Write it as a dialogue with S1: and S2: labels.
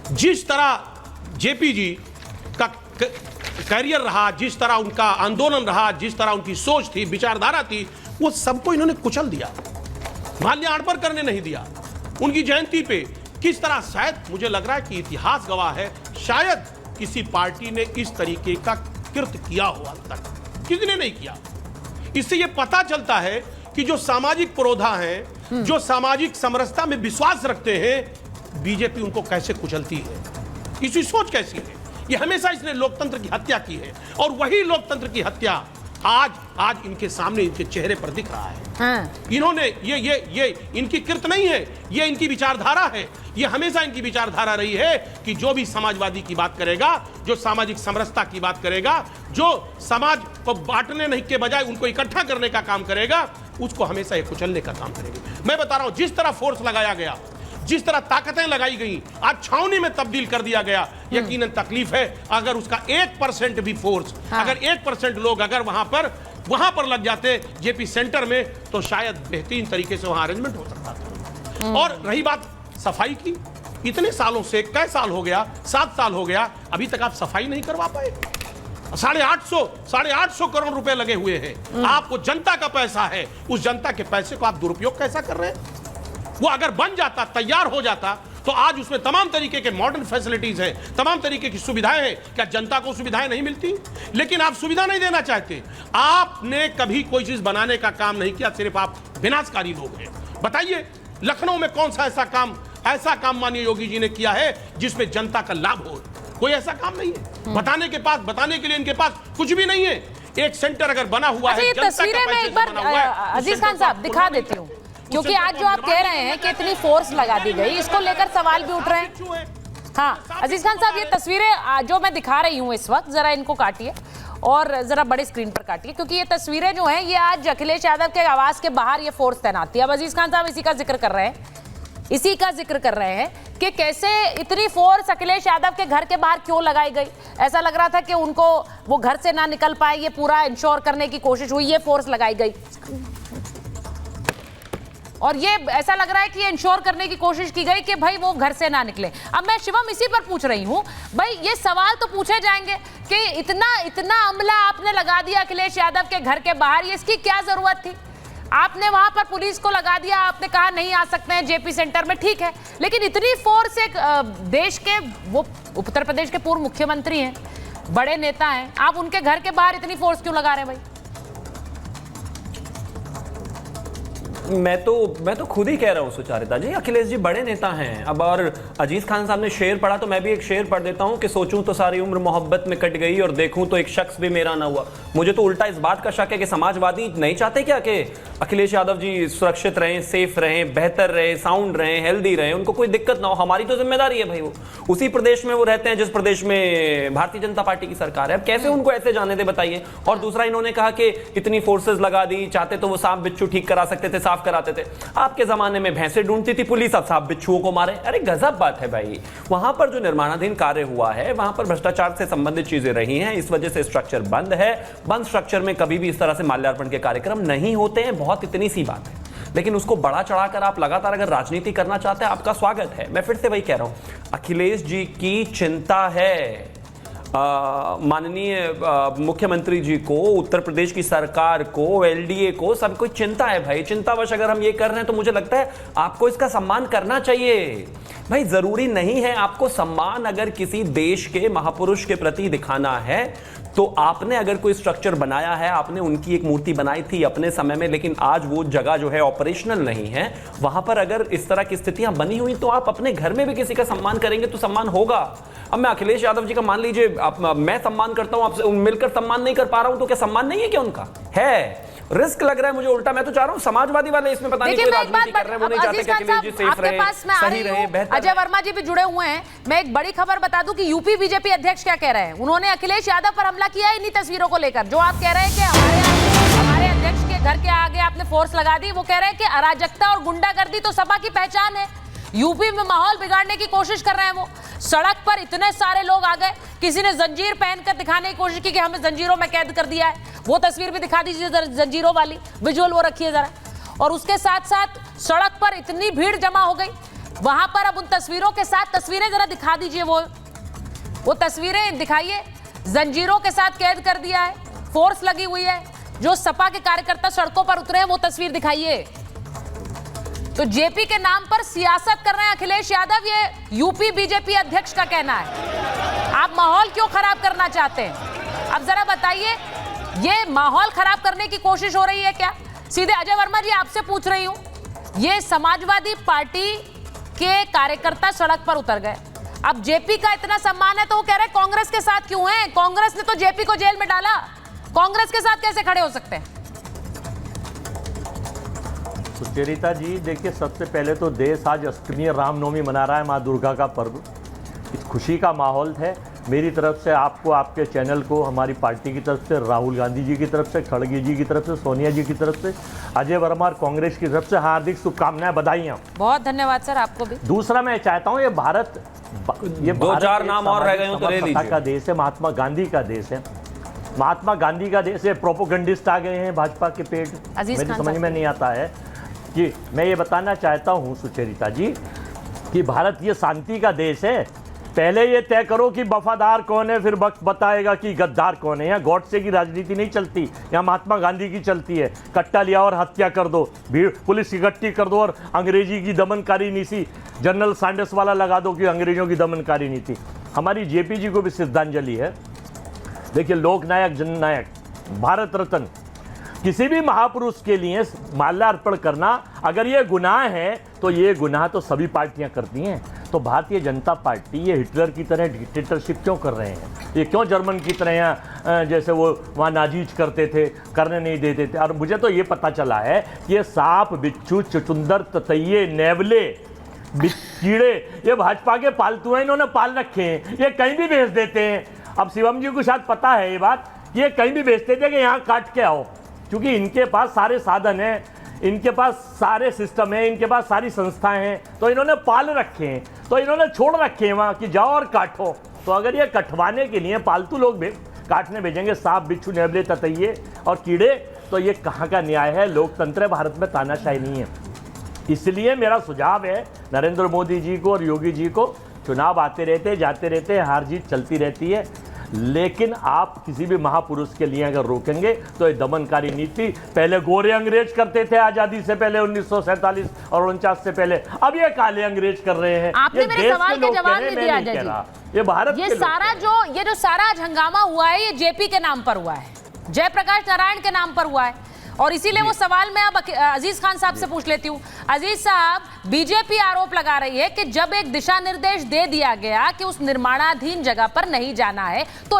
S1: जिस तरह जेपी जी का करियर रहा, जिस तरह उनका आंदोलन रहा, जिस तरह उनकी सोच थी, विचारधारा थी, वो सबको इन्होंने कुचल दिया, माल्यार्पण करने नहीं दिया। उनकी जयंती पे किस तरह, शायद मुझे लग रहा है कि इतिहास गवाह है, शायद किसी पार्टी ने इस तरीके का कृत्य किया हो आज तक, किसी ने नहीं किया। इससे यह पता चलता है कि जो सामाजिक पुरोधा हैं, जो सामाजिक समरसता में विश्वास रखते हैं, बीजेपी उनको कैसे कुचलती है, इसकी सोच कैसी है। ये हमेशा इसने लोकतंत्र की हत्या की है, और वही लोकतंत्र की हत्या आज इनके सामने, इनके चेहरे पर दिख रहा है। हाँ। इन्होंने ये इनकी कृत नहीं है, ये इनकी विचारधारा है। ये हमेशा इनकी विचारधारा रही है कि जो भी समाजवादी की बात करेगा, जो सामाजिक समरसता की बात करेगा, जो समाज को बांटने नहीं के बजाय उनको इकट्ठा करने का काम करेगा, उसको हमेशा ये कुचलने का काम करेगी। मैं बता रहा हूं, जिस तरह फोर्स लगाया गया, जिस तरह ताकतें लगाई गई, आज छावनी में तब्दील कर दिया गया, यकीनन तकलीफ है। अगर उसका 1% भी फोर्स, अगर 1% लोग अगर वहां पर लग जाते जेपी सेंटर में, तो शायद बेहतरीन तरीके से वहां अरेंजमेंट हो सकता था। और रही बात सफाई की, इतने सालों से, कई साल हो गया, 7 साल हो गया, अभी तक आप सफाई नहीं करवा पाए। 850 करोड़ रुपए लगे हुए हैं। आपको जनता का पैसा है, उस जनता के पैसे को आप दुरुपयोग कैसा कर रहे हैं। वो अगर बन जाता, तैयार हो जाता, तो आज उसमें तमाम तरीके के मॉडर्न फैसिलिटीज हैं, तमाम तरीके की सुविधाएं हैं। क्या जनता को सुविधाएं नहीं मिलती? लेकिन आप सुविधा नहीं देना चाहते। आपने कभी कोई चीज बनाने का काम नहीं किया, सिर्फ आप विनाशकारी लोग हैं। बताइए, लखनऊ में कौन सा ऐसा काम माननीय योगी जी ने किया है जिसमें जनता का लाभ हो? कोई ऐसा काम नहीं है। बताने के लिए इनके पास कुछ भी नहीं है। एक सेंटर अगर बना हुआ है,
S2: तस्वीरें में एक बार अजीज खान साहब दिखा देती हूँ, क्योंकि आज जो आप कह रहे हैं कि इतनी फोर्स लगा दी गई, इसको लेकर सवाल भी उठ रहे हैं। हाँ अजीज खान साहब, ये तस्वीरें जो मैं दिखा रही हूँ इस वक्त, जरा इनको काटिए और जरा बड़ी स्क्रीन पर काटिए, क्योंकि ये तस्वीरें जो हैं, ये आज अखिलेश यादव के आवास के बाहर ये फोर्स तैनात थी। अब अजीज खान साहब इसी का जिक्र कर रहे हैं कि कैसे इतनी फोर्स अखिलेश यादव के घर के बाहर क्यों लगाई गई। ऐसा लग रहा था कि उनको वो घर से ना निकल पाए, ये पूरा इंश्योर करने की कोशिश हुई, ये फोर्स लगाई गई। और ये ऐसा लग रहा है कि ये इंश्योर करने की कोशिश की गई कि भाई वो घर से ना निकले। अब मैं शिवम इसी पर पूछ रही हूं, भाई ये सवाल तो पूछे जाएंगे कि इतना अमला आपने लगा दिया अखिलेश यादव के घर के बाहर, ये इसकी क्या जरूरत थी? आपने वहां पर पुलिस को लगा दिया, आपने कहा नहीं आ सकते हैं जेपी सेंटर में, ठीक है, लेकिन इतनी फोर्स एक देश के, वो उत्तर प्रदेश के पूर्व मुख्यमंत्री हैं, बड़े नेता हैं, आप उनके घर के बाहर इतनी फोर्स क्यों लगा रहे हैं भाई?
S3: मैं तो खुद ही कह रहा हूँ सुचारिता जी, अखिलेश जी बड़े नेता हैं। अब और अजीज खान साहब ने शेर पढ़ा, तो मैं भी एक शेर पढ़ देता हूँ कि सोचूं तो सारी उम्र मोहब्बत में कट गई और देखूं तो एक शख्स भी मेरा ना हुआ। मुझे तो उल्टा इस बात का शक है कि समाजवादी नहीं चाहते क्या कि अखिलेश यादव जी सुरक्षित रहें, सेफ रहें, बेहतर रहे, साउंड रहें, हेल्दी रहें, उनको कोई दिक्कत ना हो। हमारी तो जिम्मेदारी है भाई, वो उसी प्रदेश में वो रहते हैं जिस प्रदेश में भारतीय जनता पार्टी की सरकार है। अब कैसे उनको ऐसे जाने दे, बताइए। और दूसरा, इन्होंने कहा कि इतनी फोर्सेज लगा दी, चाहते तो वो सांप बिच्छू ठीक करा सकते थे, साफ कराते थे। आपके जमाने में भैंसे ढूंढती थी पुलिस, अब सांप बिच्छुओं को मारे। अरे गजब बात है भाई। वहां पर जो निर्माणाधीन कार्य हुआ है, वहां पर भ्रष्टाचार से संबंधित चीजें रही हैं, इस वजह से स्ट्रक्चर बंद है। बंद स्ट्रक्चर में कभी भी इस तरह से माल्यार्पण के कार्यक्रम नहीं होते हैं, बहुत इतनी सी बात है। लेकिन उसको बड़ा चढ़ाकर आप लगातार अगर राजनीति करना चाहते हैं, आपका स्वागत है। मैं फिर से वही कह रहा हूं, अखिलेश जी की चिंता है माननीय मुख्यमंत्री जी को, उत्तर प्रदेश की सरकार को, एलडीए को, सब कुछ चिंता है भाई। चिंतावश अगर हम ये कर रहे हैं तो मुझे लगता है आपको इसका सम्मान करना चाहिए भाई। जरूरी नहीं है आपको सम्मान अगर किसी देश के महापुरुष के प्रति दिखाना है तो आपने अगर कोई स्ट्रक्चर बनाया है, आपने उनकी एक मूर्ति बनाई थी अपने समय में, लेकिन आज वो जगह जो है ऑपरेशनल नहीं है, वहां पर अगर इस तरह की स्थितियां बनी हुई तो आप अपने घर में भी किसी का सम्मान करेंगे तो सम्मान होगा। अब मैं अखिलेश यादव जी का मान लीजिए, मैं सम्मान करता हूं आपसे, मिलकर सम्मान नहीं कर पा रहा हूं, तो क्या सम्मान नहीं है क्या उनका? है। रिस्क लग रहा है मुझे उल्टा। मैं तो चाह रहा हूं समाजवादी वाले इसमें पता नहीं कोई राजनीति कर रहे हैं, वो नहीं चाहते कि अखिलेश जी सेफ रहे, सही रहे, बेहतर।
S2: अजय वर्मा जी भी जुड़े हुए हैं। मैं एक बड़ी खबर बता दूं कि यूपी बीजेपी अध्यक्ष क्या कह रहे हैं। उन्होंने अखिलेश यादव पर हमला किया है इन्हीं तस्वीरों को लेकर। जो आप कह रहे हैं कि हमारे अध्यक्ष के घर के आगे आपने फोर्स लगा दी, वो कह रहे हैं कि अराजकता और गुंडागर्दी तो सपा की पहचान है। यूपी में माहौल बिगाड़ने की कोशिश कर रहे हैं वो। सड़क पर इतने सारे लोग आ गए, किसी ने जंजीर पहनकर दिखाने की कोशिश की कि हमें जंजीरों में कैद कर दिया है। वो तस्वीर भी दिखा दीजिए, जंजीरों वाली विजुअल वो रखिए जरा। और उसके साथ साथ सड़क पर इतनी भीड़ जमा हो गई वहां पर अब उन तस्वीरों के साथ तस्वीरें जरा दिखा दीजिए, वो तस्वीरें दिखाइए। जंजीरों के साथ कैद कर दिया है, फोर्स लगी हुई है, जो सपा के कार्यकर्ता सड़कों पर उतरे हैं वो तस्वीर दिखाइए। तो जेपी के नाम पर सियासत कर रहे हैं अखिलेश यादव, ये यूपी बीजेपी अध्यक्ष का कहना है। आप माहौल क्यों खराब करना चाहते हैं? अब जरा बताइए, ये माहौल खराब करने की कोशिश हो रही है क्या? सीधे अजय वर्मा जी आपसे पूछ रही हूं, ये समाजवादी पार्टी के कार्यकर्ता सड़क पर उतर गए, अब जेपी का इतना सम्मान है तो वो कह रहे कांग्रेस के साथ क्यों हैं? कांग्रेस ने तो जेपी को जेल में डाला, कांग्रेस के साथ कैसे खड़े हो सकते हैं?
S4: सुचरिता जी, देखिए, सबसे पहले तो देश आज अष्टमी रामनवमी मना रहा है, माँ दुर्गा का पर्व। इस खुशी का माहौल है। मेरी तरफ से आपको, आपके चैनल को, हमारी पार्टी की तरफ से, राहुल गांधी जी की तरफ से, खड़गे जी की तरफ से, सोनिया जी की तरफ से, अजय वर्मा और कांग्रेस की तरफ से हार्दिक शुभकामनाएं, बधाइयाँ।
S2: बहुत धन्यवाद सर, आपको भी।
S4: दूसरा मैं चाहता हूँ, ये
S3: दो चार नाम और रह गए हो तो ले लीजिए।
S4: का देश है, महात्मा गांधी का देश है, महात्मा गांधी का देश है। प्रोपोगंडिस्ट आ गए हैं भाजपा के पेट, मेरी समझ में नहीं आता है कि मैं ये बताना चाहता हूँ सुचरिता जी कि भारत ये शांति का देश है। पहले ये तय करो कि वफादार कौन है, फिर वक्त बताएगा कि गद्दार कौन है। यहाँ गॉडसे की राजनीति नहीं चलती, यहाँ महात्मा गांधी की चलती है। कट्टा लिया और हत्या कर दो, भीड़ पुलिस इकट्ठी कर दो और अंग्रेजी की दमनकारी नीति जनरल सैंडर्स वाला लगा दो कि अंग्रेजों की दमनकारी नीति। हमारी जेपी जी को भी श्रद्धांजलि है। देखिए, लोकनायक, जननायक, भारत रत्न, किसी भी महापुरुष के लिए माल्यार्पण करना अगर ये गुनाह है तो ये गुनाह तो सभी पार्टियां करती हैं। तो भारतीय जनता पार्टी ये हिटलर की तरह डिक्टेटरशिप क्यों कर रहे हैं? ये क्यों जर्मन की तरह यहाँ जैसे वो वहाँ नाजीज करते थे, करने नहीं देते थे? और मुझे तो ये पता चला है कि ये सांप, बिच्छू, चुचुंदर, ततैये, नेवले, कीड़े, ये भाजपा के पालतू हैं, इन्होंने पाल रखे हैं। ये कहीं भी भेज देते हैं। अब शिवम जी को शायद पता है ये बात, ये कहीं भी भेजते थे कि यहाँ काट के आओ, क्योंकि इनके पास सारे साधन हैं, इनके पास सारे सिस्टम हैं, इनके पास सारी संस्थाएं हैं, तो इन्होंने पाल रखे हैं, तो इन्होंने छोड़ रखे हैं वहाँ कि जाओ और काटो। तो अगर ये कटवाने के लिए पालतू लोग काटने भेजेंगे सांप, बिच्छू, नेवले, ततैये और कीड़े, तो ये कहाँ का न्याय है? लोकतंत्र है, भारत में तानाशाही नहीं है। इसलिए मेरा सुझाव है नरेंद्र मोदी जी को और योगी जी को, चुनाव आते रहते, जाते रहते, हार जीत चलती रहती है, लेकिन आप किसी भी महापुरुष के लिए अगर रोकेंगे तो ये दमनकारी नीति, पहले गोरे अंग्रेज करते थे आजादी से पहले 1947 और 49 से पहले, अब ये काले अंग्रेज कर रहे हैं।
S2: आपने मेरे सवाल का जवाब नहीं दिया अजय जी।
S4: ये भारत
S2: ये सारा जो सारा हंगामा हुआ है, ये जेपी के नाम पर हुआ है, जयप्रकाश नारायण के नाम पर हुआ है। और इसीलिए वो सवाल मैं अब अजीज खान साहब से पूछ लेती हूँ। अजीज साहब, बीजेपी आरोप लगा रही है कि जब एक दिशा निर्देश दे दिया गया कि उस निर्माणाधीन जगह पर नहीं जाना है तो